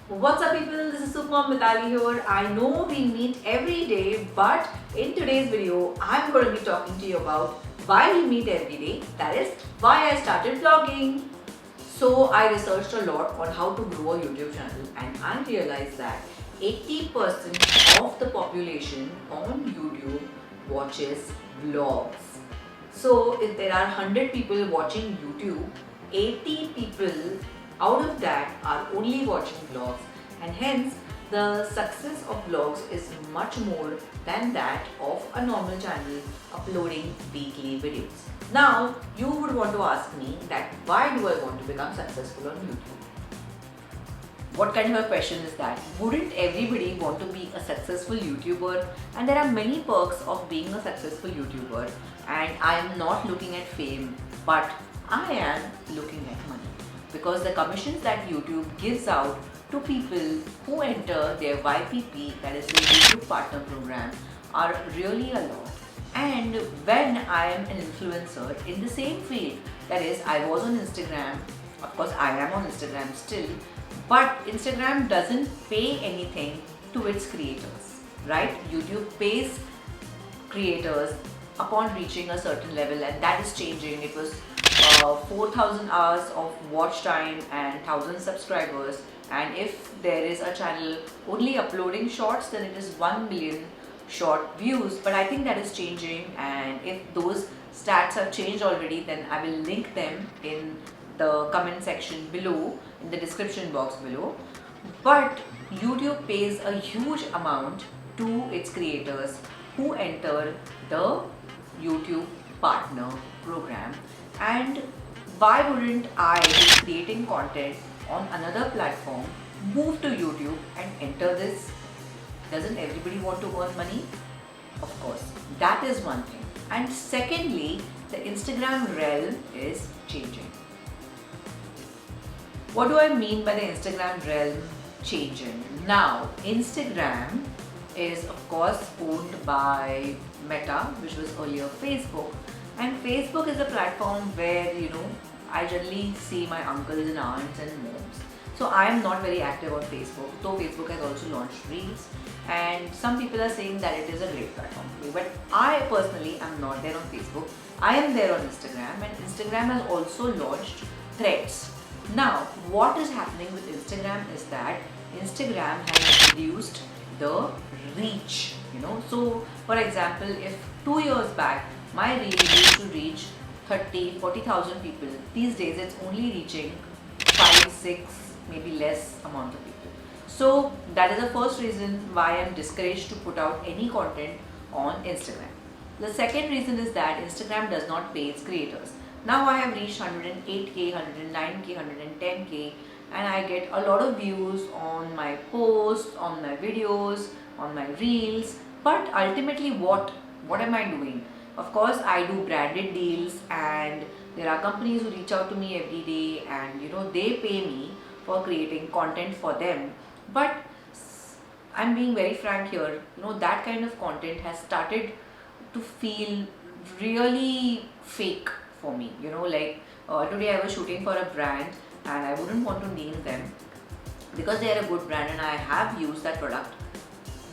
What's up people, this is Supermom Mitali here. I know we meet every day, but in today's video, I'm going to be talking to you about why we meet every day, that is why I started vlogging. So I researched a lot on how to grow a YouTube channel and I realized that 80% of the population on YouTube watches vlogs. So if there are 100 people watching YouTube, 80 people out of that are only watching vlogs, and hence the success of vlogs is much more than that of a normal channel uploading weekly videos. Now you would want to ask me that why do I want to become successful on YouTube? What kind of a question is that? Wouldn't everybody want to be a successful YouTuber? And there are many perks of being a successful YouTuber, and I am not looking at fame, but I am looking at money, because the commissions that YouTube gives out to people who enter their YPP, that is the YouTube Partner Program, are really a lot. And when I am an influencer in the same field, that is, I was on Instagram, of course I am on Instagram still, but Instagram doesn't pay anything to its creators, right? YouTube pays creators upon reaching a certain level, and that is changing. It was 4,000 hours of watch time and 1,000 subscribers, and if there is a channel only uploading shorts, then it is 1 million short views. But I think that is changing, and if those stats have changed already, then I will link them in the comment section below, in the description box below. But YouTube pays a huge amount to its creators who enter the YouTube Partner Program. And why wouldn't I be creating content on another platform, move to YouTube and enter this? Doesn't everybody want to earn money? Of course, that is one thing. And secondly, the Instagram realm is changing. What do I mean by the Instagram realm changing? Now, Instagram is of course owned by Meta, which was earlier Facebook. And Facebook is a platform where, I generally see my uncles and aunts and moms. So I am not very active on Facebook, though Facebook has also launched Reels. And some people are saying that it is a great platform for me. But I personally am not there on Facebook. I am there on Instagram, and Instagram has also launched Threads. Now, what is happening with Instagram is that Instagram has reduced the reach, So, for example, if 2 years back, my reel used to reach 30-40,000 people, these days it's only reaching 5-6, maybe less amount of people. So that is the first reason why I'm discouraged to put out any content on Instagram. The second reason is that Instagram does not pay its creators. Now I have reached 108k, 109k, 110k, and I get a lot of views on my posts, on my videos, on my reels. But ultimately what am I doing? Of course, I do branded deals, and there are companies who reach out to me every day, and they pay me for creating content for them. But I'm being very frank here, that kind of content has started to feel really fake for me. Today I was shooting for a brand, and I wouldn't want to name them because they are a good brand and I have used that product.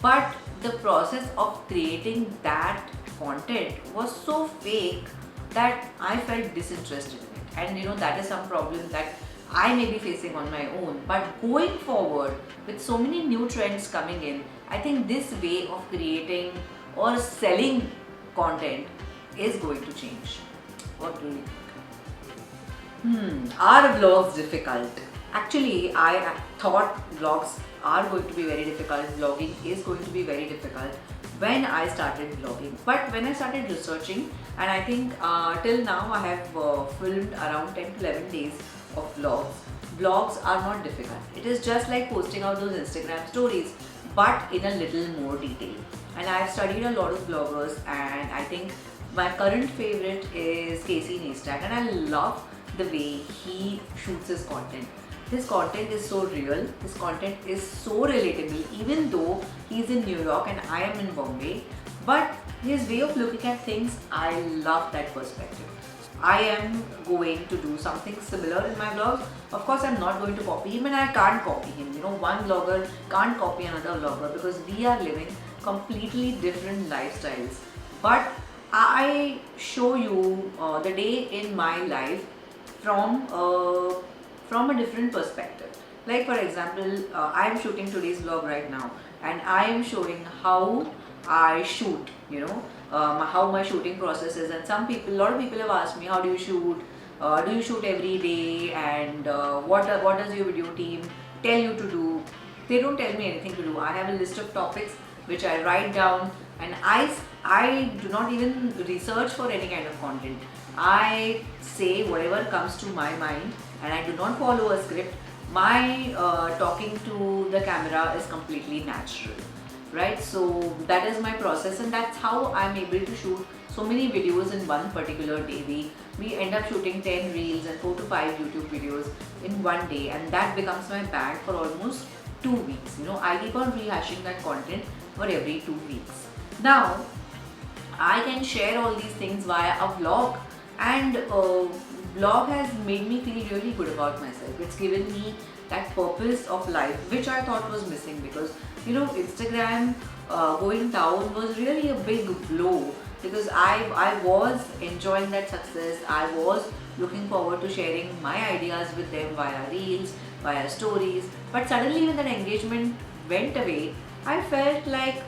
But the process of creating that content was so fake that I felt disinterested in it. And that is some problem that I may be facing on my own. But going forward, with so many new trends coming in, I think this way of creating or selling content is going to change. What do you think? Are vlogs difficult? Actually, I thought vlogs are going to be very difficult. Vlogging is going to be very difficult when I started vlogging. But when I started researching, and I think till now I have filmed around 10 to 11 days of vlogs. Vlogs are not difficult. It is just like posting out those Instagram stories, but in a little more detail. And I have studied a lot of vloggers, and I think my current favorite is Casey Neistat, and I love the way he shoots his content. His content is so real, his content is so relatable, even though he's in New York and I am in Bombay. But his way of looking at things, I love that perspective. I am going to do something similar in my vlogs. Of course, I'm not going to copy him, and I can't copy him. One vlogger can't copy another vlogger because we are living completely different lifestyles. But I show you the day in my life from a different perspective. Like for example, I am shooting today's vlog right now, and I am showing how I shoot. How my shooting process is. And a lot of people have asked me, how do you shoot? Do you shoot every day? And what does your video team tell you to do? They don't tell me anything to do. I have a list of topics which I write down, and I do not even research for any kind of content. I say whatever comes to my mind, and I do not follow a script. My talking to the camera is completely natural, right? So that is my process, and that's how I'm able to shoot so many videos in one particular day. We end up shooting 10 reels and 4 to 5 YouTube videos in one day, and that becomes my bag for almost 2 weeks. I keep on rehashing that content for every 2 weeks. Now I can share all these things via a vlog, and vlog has made me feel really good about myself. It's given me that purpose of life which I thought was missing, because Instagram going down was really a big blow, because I was enjoying that success. I was looking forward to sharing my ideas with them via reels, via stories. But suddenly when that engagement went away, I felt like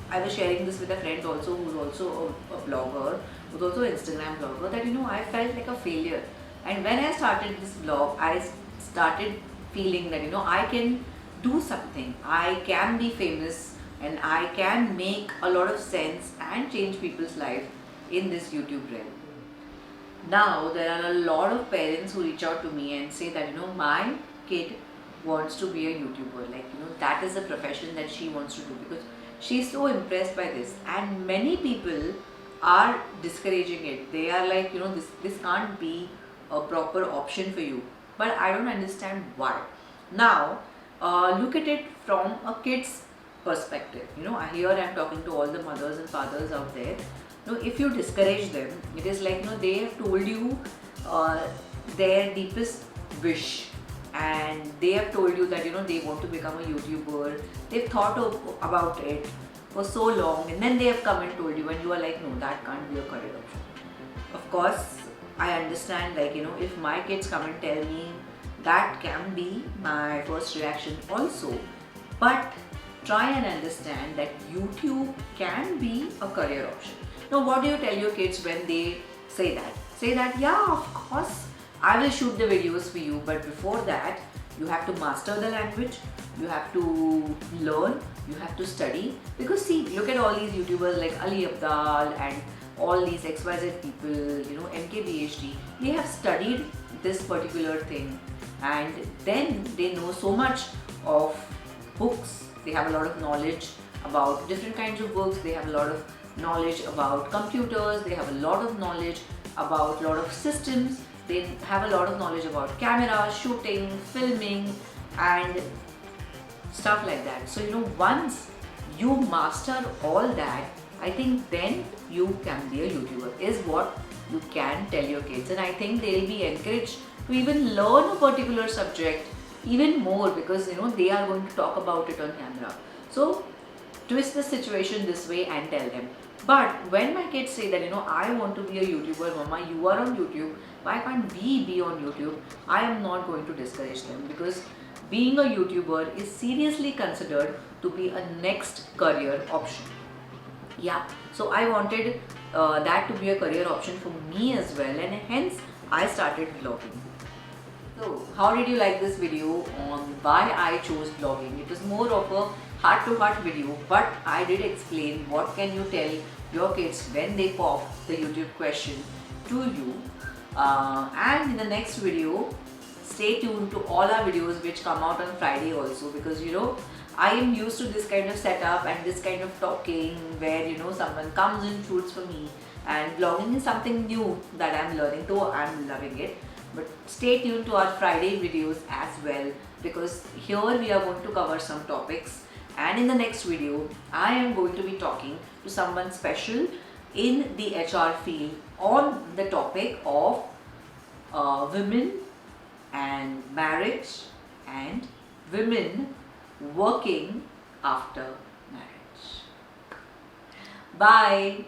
I was sharing this with a friend also, who's also a blogger, who's also an Instagram blogger, that I felt like a failure. And when I started this blog, I started feeling that I can do something. I can be famous, and I can make a lot of sense and change people's life in this YouTube realm. Now there are a lot of parents who reach out to me and say that my kid wants to be a YouTuber, that is a profession that she wants to do, because she's so impressed by this. And many people are discouraging it. They are like, this can't be a proper option for you. But I don't understand why. Now look at it from a kid's perspective. Here I'm talking to all the mothers and fathers out there. If you discourage them, it is like they have told you their deepest wish, and they have told you that they want to become a YouTuber. They've thought about it for so long, and then they have come and told you, and you are like, no, that can't be a career option. Of course, I understand, if my kids come and tell me, that can be my first reaction also. But try and understand that YouTube can be a career option. Now, what do you tell your kids when they say that? Say that, yeah, of course, I will shoot the videos for you, but before that, you have to master the language, you have to learn, you have to study. Because see, look at all these YouTubers like Ali Abdaal and all these XYZ people, MKBHD, they have studied this particular thing, and then they know so much of books. They have a lot of knowledge about different kinds of books. They have a lot of knowledge about computers. They have a lot of knowledge about a lot of systems. They have a lot of knowledge about camera, shooting, filming, and stuff like that. So once you master all that, I think then you can be a YouTuber, is what you can tell your kids. And I think they'll be encouraged to even learn a particular subject even more, because they are going to talk about it on camera. So twist the situation this way and tell them. But when my kids say that I want to be a YouTuber, Mama, you are on YouTube, why can't we be on YouTube? I am not going to discourage them, because being a YouTuber is seriously considered to be a next career option. Yeah, so I wanted that to be a career option for me as well, and hence I started vlogging. So how did you like this video on why I chose vlogging? It was more of a heart-to-heart video, but I did explain what can you tell your kids when they pop the YouTube question to you. And in the next video, stay tuned to all our videos which come out on Friday also, because I am used to this kind of setup and this kind of talking where someone comes and shoots for me, and vlogging is something new that I'm learning, though I'm loving it. But stay tuned to our Friday videos as well, because here we are going to cover some topics, and in the next video I am going to be talking to someone special in the HR field on the topic of women and marriage and women working after marriage. Bye.